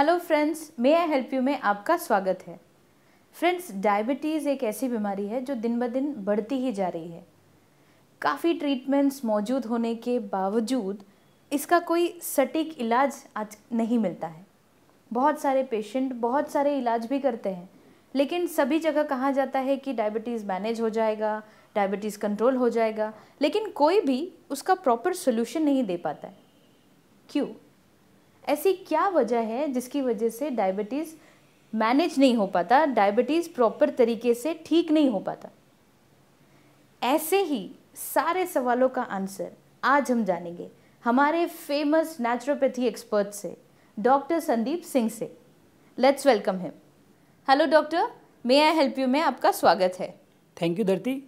Hello friends, may I help you में आपका स्वागत है। फ्रेंड्स, डायबिटीज़ एक ऐसी बीमारी है जो दिन ब दिन बढ़ती ही जा रही है। काफ़ी ट्रीटमेंट्स मौजूद होने के बावजूद इसका कोई सटीक इलाज आज नहीं मिलता है। बहुत सारे पेशेंट बहुत सारे इलाज भी करते हैं, लेकिन सभी जगह कहा जाता है कि डायबिटीज़ मैनेज हो जाएगा, डायबिटीज़ कंट्रोल हो जाएगा, लेकिन कोई भी उसका प्रॉपर सोल्यूशन नहीं दे पाता है। क्यों? ऐसी क्या वजह है जिसकी वजह से डायबिटीज़ मैनेज नहीं हो पाता, डायबिटीज़ प्रॉपर तरीके से ठीक नहीं हो पाता? ऐसे ही सारे सवालों का आंसर आज हम जानेंगे हमारे फेमस नेचुरोपैथी एक्सपर्ट से, डॉक्टर संदीप सिंह से। Let's welcome him. Hello doctor, may I help you में आपका स्वागत है। थैंक यू धरती।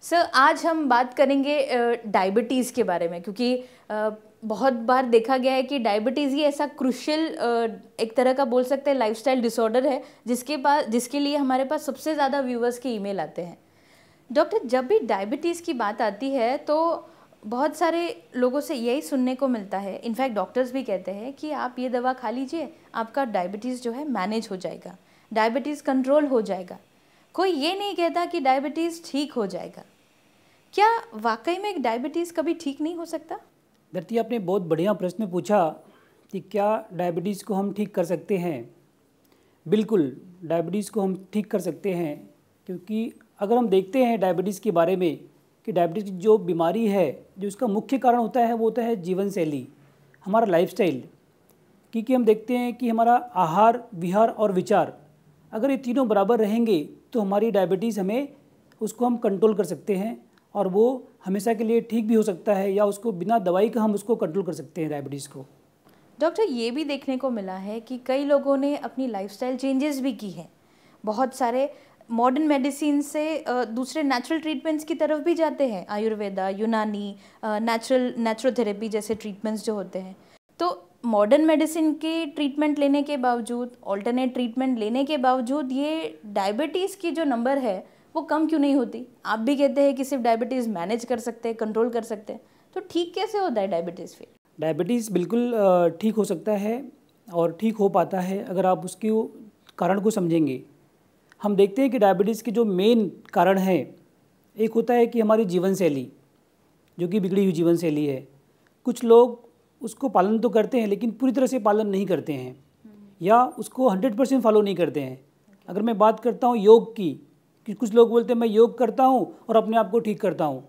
सर, आज हम बात करेंगे डायबिटीज़ के बारे में, क्योंकि बहुत बार देखा गया है कि डायबिटीज़ ही ऐसा क्रूशियल एक तरह का बोल सकते हैं लाइफस्टाइल डिसऑर्डर है जिसके लिए हमारे पास सबसे ज़्यादा व्यूअर्स के ईमेल आते हैं। डॉक्टर, जब भी डायबिटीज़ की बात आती है तो बहुत सारे लोगों से यही सुनने को मिलता है, इनफैक्ट डॉक्टर्स भी कहते हैं कि आप ये दवा खा लीजिए, आपका डायबिटीज़ जो है मैनेज हो जाएगा, डायबिटीज़ कंट्रोल हो जाएगा। कोई ये नहीं कहता कि डायबिटीज़ ठीक हो जाएगा। क्या वाकई में डायबिटीज़ कभी ठीक नहीं हो सकता? धरती, आपने बहुत बढ़िया प्रश्न पूछा कि क्या डायबिटीज़ को हम ठीक कर सकते हैं। बिल्कुल, डायबिटीज़ को हम ठीक कर सकते हैं, क्योंकि अगर हम देखते हैं डायबिटीज़ के बारे में कि डायबिटीज़ की जो बीमारी है, जो इसका मुख्य कारण होता है वो होता है जीवन शैली, हमारा लाइफस्टाइल। क्योंकि हम देखते हैं कि हमारा आहार, विहार और विचार, अगर ये तीनों बराबर रहेंगे तो हमारी डायबिटीज़ उसको हम कंट्रोल कर सकते हैं और वो हमेशा के लिए ठीक भी हो सकता है, या उसको बिना दवाई का हम उसको कंट्रोल कर सकते हैं डायबिटीज़ को। डॉक्टर, ये भी देखने को मिला है कि कई लोगों ने अपनी लाइफस्टाइल चेंजेस भी की हैं, बहुत सारे मॉडर्न मेडिसिन से दूसरे नेचुरल ट्रीटमेंट्स की तरफ भी जाते हैं, आयुर्वेदा, यूनानी, नेचुरोथेरेपी जैसे ट्रीटमेंट्स जो होते हैं। तो मॉडर्न मेडिसिन के ट्रीटमेंट लेने के बावजूद, ऑल्टरनेट ट्रीटमेंट लेने के बावजूद ये डायबिटीज़ की जो नंबर है वो कम क्यों नहीं होती? आप भी कहते हैं कि सिर्फ डायबिटीज़ मैनेज कर सकते हैं, कंट्रोल कर सकते हैं, तो ठीक कैसे होता है डायबिटीज़ फिर? डायबिटीज़ बिल्कुल ठीक हो सकता है और ठीक हो पाता है अगर आप उसके कारण को समझेंगे। हम देखते हैं कि डायबिटीज़ के जो मेन कारण हैं, एक होता है कि हमारी जीवन शैली, जो कि बिगड़ी हुई जीवन शैली है। कुछ लोग उसको पालन तो करते हैं लेकिन पूरी तरह से पालन नहीं करते हैं, या उसको 100% फॉलो नहीं करते हैं। अगर मैं बात करता हूँ योग की, कि कुछ लोग बोलते हैं मैं योग करता हूँ और अपने आप को ठीक करता हूँ।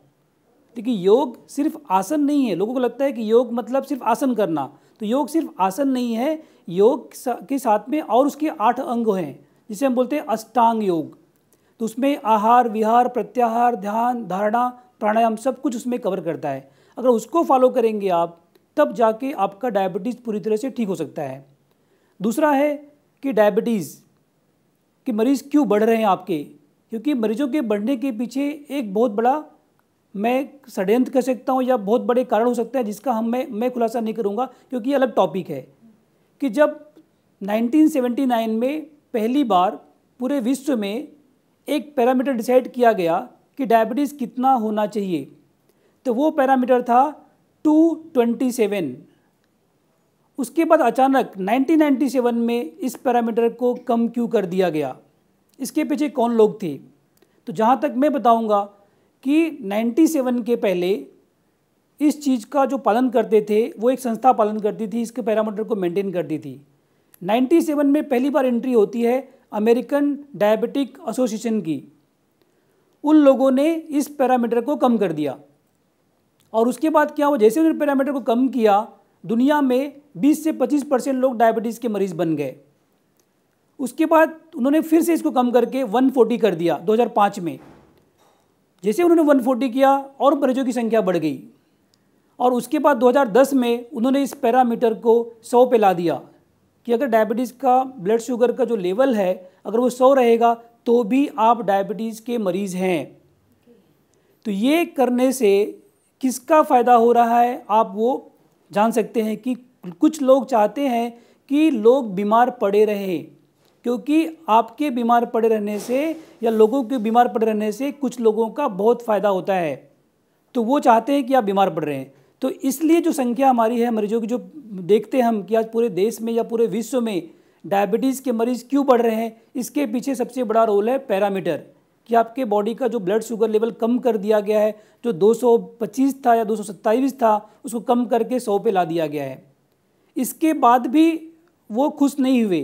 देखिए, योग सिर्फ आसन नहीं है। लोगों को लगता है कि योग मतलब सिर्फ आसन करना, तो योग सिर्फ आसन नहीं है। योग के साथ में और उसके 8 अंग हैं, जिसे हम बोलते हैं अष्टांग योग। तो उसमें आहार, विहार, प्रत्याहार, ध्यान, धारणा, प्राणायाम सब कुछ उसमें कवर करता है। अगर उसको फॉलो करेंगे आप, तब जाके आपका डायबिटीज़ पूरी तरह से ठीक हो सकता है। दूसरा है कि डायबिटीज़ के मरीज़ क्यों बढ़ रहे हैं आपके, क्योंकि मरीजों के बढ़ने के पीछे एक बहुत बड़ा, मैं षड्यंत्र कर सकता हूँ या बहुत बड़े कारण हो सकता है, जिसका मैं खुलासा नहीं करूँगा क्योंकि ये अलग टॉपिक है। कि जब 1979 में पहली बार पूरे विश्व में एक पैरामीटर डिसाइड किया गया कि डायबिटीज़ कितना होना चाहिए, तो वो पैरामीटर था 227। उसके बाद अचानक 1997 में इस पैरामीटर को कम क्यों कर दिया गया, इसके पीछे कौन लोग थे? तो जहाँ तक मैं बताऊँगा कि 97 के पहले इस चीज़ का जो पालन करते थे वो एक संस्था पालन करती थी, इसके पैरामीटर को मेंटेन करती थी। 97 में पहली बार एंट्री होती है अमेरिकन डायबिटिक एसोसिएशन की। उन लोगों ने इस पैरामीटर को कम कर दिया और उसके बाद क्या हुआ, जैसे उन्होंने पैरामीटर को कम किया, दुनिया में 20 से 25% लोग डायबिटीज़ के मरीज़ बन गए। उसके बाद उन्होंने फिर से इसको कम करके 140 कर दिया 2005 में। जैसे उन्होंने 140 किया और मरीजों की संख्या बढ़ गई, और उसके बाद 2010 में उन्होंने इस पैरामीटर को 100 पे ला दिया कि अगर डायबिटीज़ का ब्लड शुगर का जो लेवल है, अगर वो 100 रहेगा तो भी आप डायबिटीज़ के मरीज़ हैं। तो ये करने से किसका फ़ायदा हो रहा है आप वो जान सकते हैं कि कुछ लोग चाहते हैं कि लोग बीमार पड़े रहें, क्योंकि आपके बीमार पड़े रहने से या लोगों के बीमार पड़े रहने से कुछ लोगों का बहुत फ़ायदा होता है, तो वो चाहते हैं कि आप बीमार पड़ रहे हैं। तो इसलिए जो संख्या हमारी है मरीजों की, जो देखते हैं हम कि आज पूरे देश में या पूरे विश्व में डायबिटीज़ के मरीज़ क्यों बढ़ रहे हैं, इसके पीछे सबसे बड़ा रोल है पैरामीटर, कि आपके बॉडी का जो ब्लड शुगर लेवल कम कर दिया गया है, जो 225 था या 227 था उसको कम करके 100 पे ला दिया गया है। इसके बाद भी वो खुश नहीं हुए,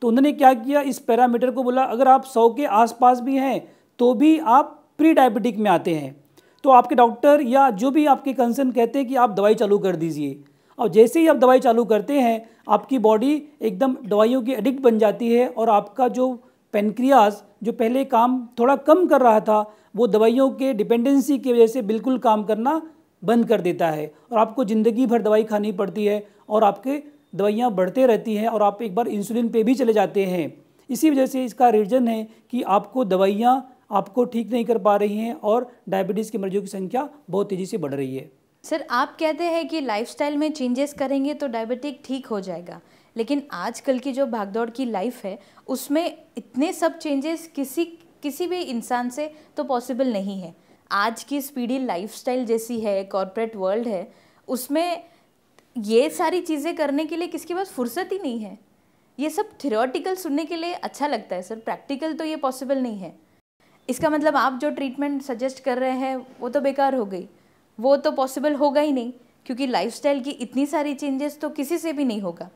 तो उन्होंने क्या किया, इस पैरामीटर को बोला अगर आप 100 के आसपास भी हैं तो भी आप प्री डायबिटिक में आते हैं। तो आपके डॉक्टर या जो भी आपके कंसर्न कहते हैं कि आप दवाई चालू कर दीजिए, और जैसे ही आप दवाई चालू करते हैं आपकी बॉडी एकदम दवाइयों की एडिक्ट बन जाती है, और आपका जो पेनक्रियाज जो पहले काम थोड़ा कम कर रहा था वो दवाइयों के डिपेंडेंसी की वजह से बिल्कुल काम करना बंद कर देता है, और आपको ज़िंदगी भर दवाई खानी पड़ती है, और आपके दवाइयाँ बढ़ते रहती हैं, और आप एक बार इंसुलिन पे भी चले जाते हैं। इसी वजह से इसका रीज़न है कि आपको दवाइयाँ आपको ठीक नहीं कर पा रही हैं, और डायबिटीज़ के मरीजों की संख्या बहुत तेज़ी से बढ़ रही है। सर, आप कहते हैं कि लाइफस्टाइल में चेंजेस करेंगे तो डायबिटिक ठीक हो जाएगा, लेकिन आजकल की जो भागदौड़ की लाइफ है उसमें इतने सब चेंजेस किसी भी इंसान से तो पॉसिबल नहीं है। आज की स्पीडी लाइफस्टाइल जैसी है, कॉर्पोरेट वर्ल्ड है, उसमें ये सारी चीज़ें करने के लिए किसके पास फुर्सत ही नहीं है। ये सब थियोरेटिकल सुनने के लिए अच्छा लगता है सर, प्रैक्टिकल तो ये पॉसिबल नहीं है। इसका मतलब आप जो ट्रीटमेंट सजेस्ट कर रहे हैं वो तो बेकार हो गई, वो तो पॉसिबल होगा ही नहीं, क्योंकि लाइफस्टाइल की इतनी सारी चेंजेस तो किसी से भी नहीं होगा।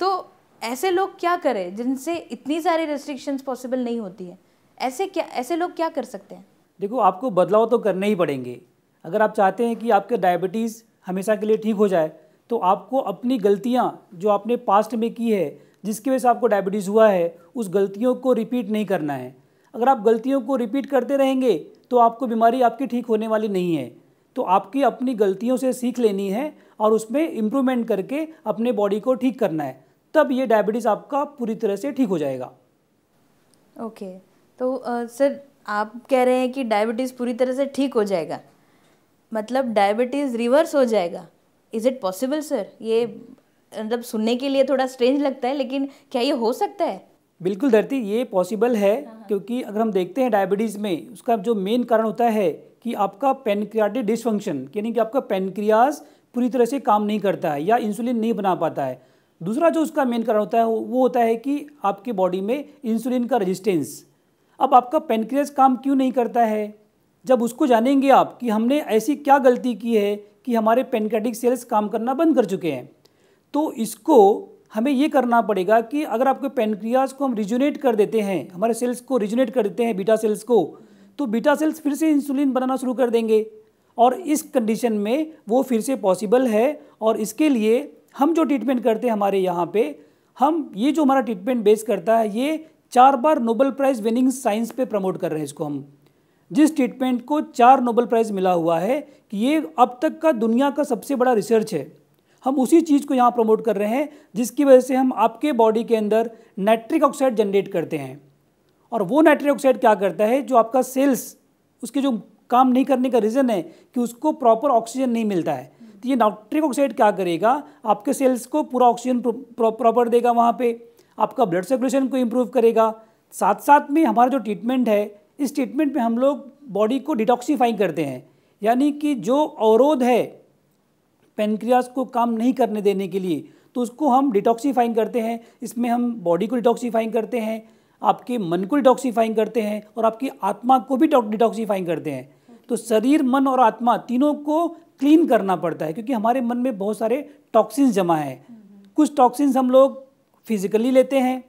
तो ऐसे लोग क्या करें जिनसे इतनी सारी रेस्ट्रिक्शंस पॉसिबल नहीं होती है? ऐसे लोग क्या कर सकते हैं? देखो, आपको बदलाव तो करने ही पड़ेंगे। अगर आप चाहते हैं कि आपके डायबिटीज़ हमेशा के लिए ठीक हो जाए, तो आपको अपनी गलतियां जो आपने पास्ट में की है, जिसकी वजह से आपको डायबिटीज़ हुआ है, उस गलतियों को रिपीट नहीं करना है। अगर आप गलतियों को रिपीट करते रहेंगे तो आपको बीमारी आपकी ठीक होने वाली नहीं है। तो आपकी अपनी गलतियों से सीख लेनी है और उसमें इम्प्रूवमेंट करके अपने बॉडी को ठीक करना है, तब ये डायबिटीज़ आपका पूरी तरह से ठीक हो जाएगा। ओके, तो सर आप कह रहे हैं कि डायबिटीज़ पूरी तरह से ठीक हो जाएगा, मतलब डायबिटीज़ रिवर्स हो जाएगा। Is it possible sir? ये मतलब सुनने के लिए थोड़ा स्ट्रेंज लगता है, लेकिन क्या ये हो सकता है? बिल्कुल धरती, ये पॉसिबल है, क्योंकि अगर हम देखते हैं डायबिटीज़ में उसका जो मेन कारण होता है कि आपका पेनक्रियाटिक डिसफंक्शन, यानी कि आपका पेनक्रियाज पूरी तरह से काम नहीं करता है या इंसुलिन नहीं बना पाता है। दूसरा जो उसका मेन कारण होता है वो होता है कि आपकी बॉडी में इंसुलिन का रेजिस्टेंस। अब आपका पेनक्रियाज काम क्यों नहीं करता है, जब उसको जानेंगे आप कि हमने ऐसी क्या गलती की है कि हमारे पेनक्रियाटिक सेल्स काम करना बंद कर चुके हैं, तो इसको हमें ये करना पड़ेगा कि अगर आपके पेनक्रियाज को हम रिजुनेट कर देते हैं, हमारे सेल्स को रिजुनेट कर देते हैं, बीटा सेल्स को, तो बीटा सेल्स फिर से इंसुलिन बनाना शुरू कर देंगे, और इस कंडीशन में वो फिर से पॉसिबल है। और इसके लिए हम जो ट्रीटमेंट करते हैं हमारे यहाँ पे, हम ये जो हमारा ट्रीटमेंट बेस करता है, ये 4 बार नोबेल प्राइज़ विनिंग साइंस पे प्रमोट कर रहे हैं इसको हम। जिस ट्रीटमेंट को 4 नोबेल प्राइज़ मिला हुआ है कि ये अब तक का दुनिया का सबसे बड़ा रिसर्च है, हम उसी चीज़ को यहाँ प्रमोट कर रहे हैं, जिसकी वजह से हम आपके बॉडी के अंदर नाइट्रिक ऑक्साइड जनरेट करते हैं। और वो नाइट्रिक ऑक्साइड क्या करता है, जो आपका सेल्स, उसके जो काम नहीं करने का रीज़न है कि उसको प्रॉपर ऑक्सीजन नहीं मिलता है, तो ये नाइट्रिक ऑक्साइड क्या करेगा, आपके सेल्स को पूरा ऑक्सीजन प्रॉपर देगा, वहाँ पे आपका ब्लड सर्कुलेशन को इम्प्रूव करेगा। साथ साथ में हमारा जो ट्रीटमेंट है, इस ट्रीटमेंट में हम लोग बॉडी को डिटॉक्सीफाइंग करते हैं, यानी कि जो अवरोध है पेनक्रियाज को काम नहीं करने देने के लिए, तो उसको हम डिटॉक्सीफाइंग करते हैं। इसमें हम बॉडी को डिटॉक्सीफाइंग करते हैं, आपके मन को डिटॉक्सीफाइंग करते हैं, और आपकी आत्मा को भी डिटॉक्सीफाइंग करते हैं। तो शरीर, मन और आत्मा तीनों को क्लीन करना पड़ता है, क्योंकि हमारे मन में बहुत सारे टॉक्सिन्स जमा हैं। कुछ टॉक्सिन्स हम लोग फिजिकली लेते हैं,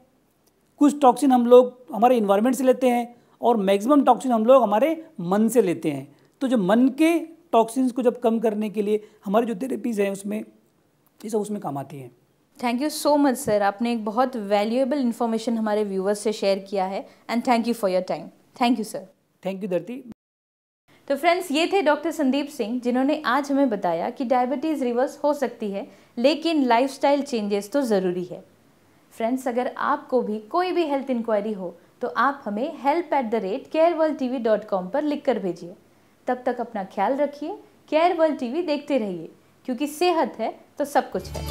कुछ टॉक्सिन हम लोग हमारे इन्वायरमेंट से लेते हैं, और मैक्सिमम टॉक्सिन हम लोग हमारे मन से लेते हैं। तो जो मन के टॉक्सिन्स को जब कम करने के लिए हमारी जो थेरेपीज़ हैं उसमें ये सब उसमें काम आती हैं। Thank you so much sir, आपने एक बहुत वैल्यूएबल इन्फॉर्मेशन हमारे व्यूवर्स से शेयर किया है, and thank you for your time. Thank you sir. Thank you धरती। तो फ्रेंड्स, ये थे डॉक्टर संदीप सिंह, जिन्होंने आज हमें बताया कि डायबिटीज़ रिवर्स हो सकती है, लेकिन लाइफस्टाइल चेंजेस तो ज़रूरी है। फ्रेंड्स, अगर आपको भी कोई भी हेल्थ इंक्वायरी हो तो आप हमें help@careworldtv.com पर लिख कर भेजिए। तब तक अपना ख्याल रखिए, केयर वर्ल्ड टीवी देखते रहिए, क्योंकि सेहत है तो सब कुछ है।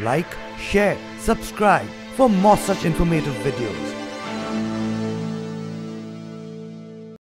Like, share, subscribe for more such informative videos.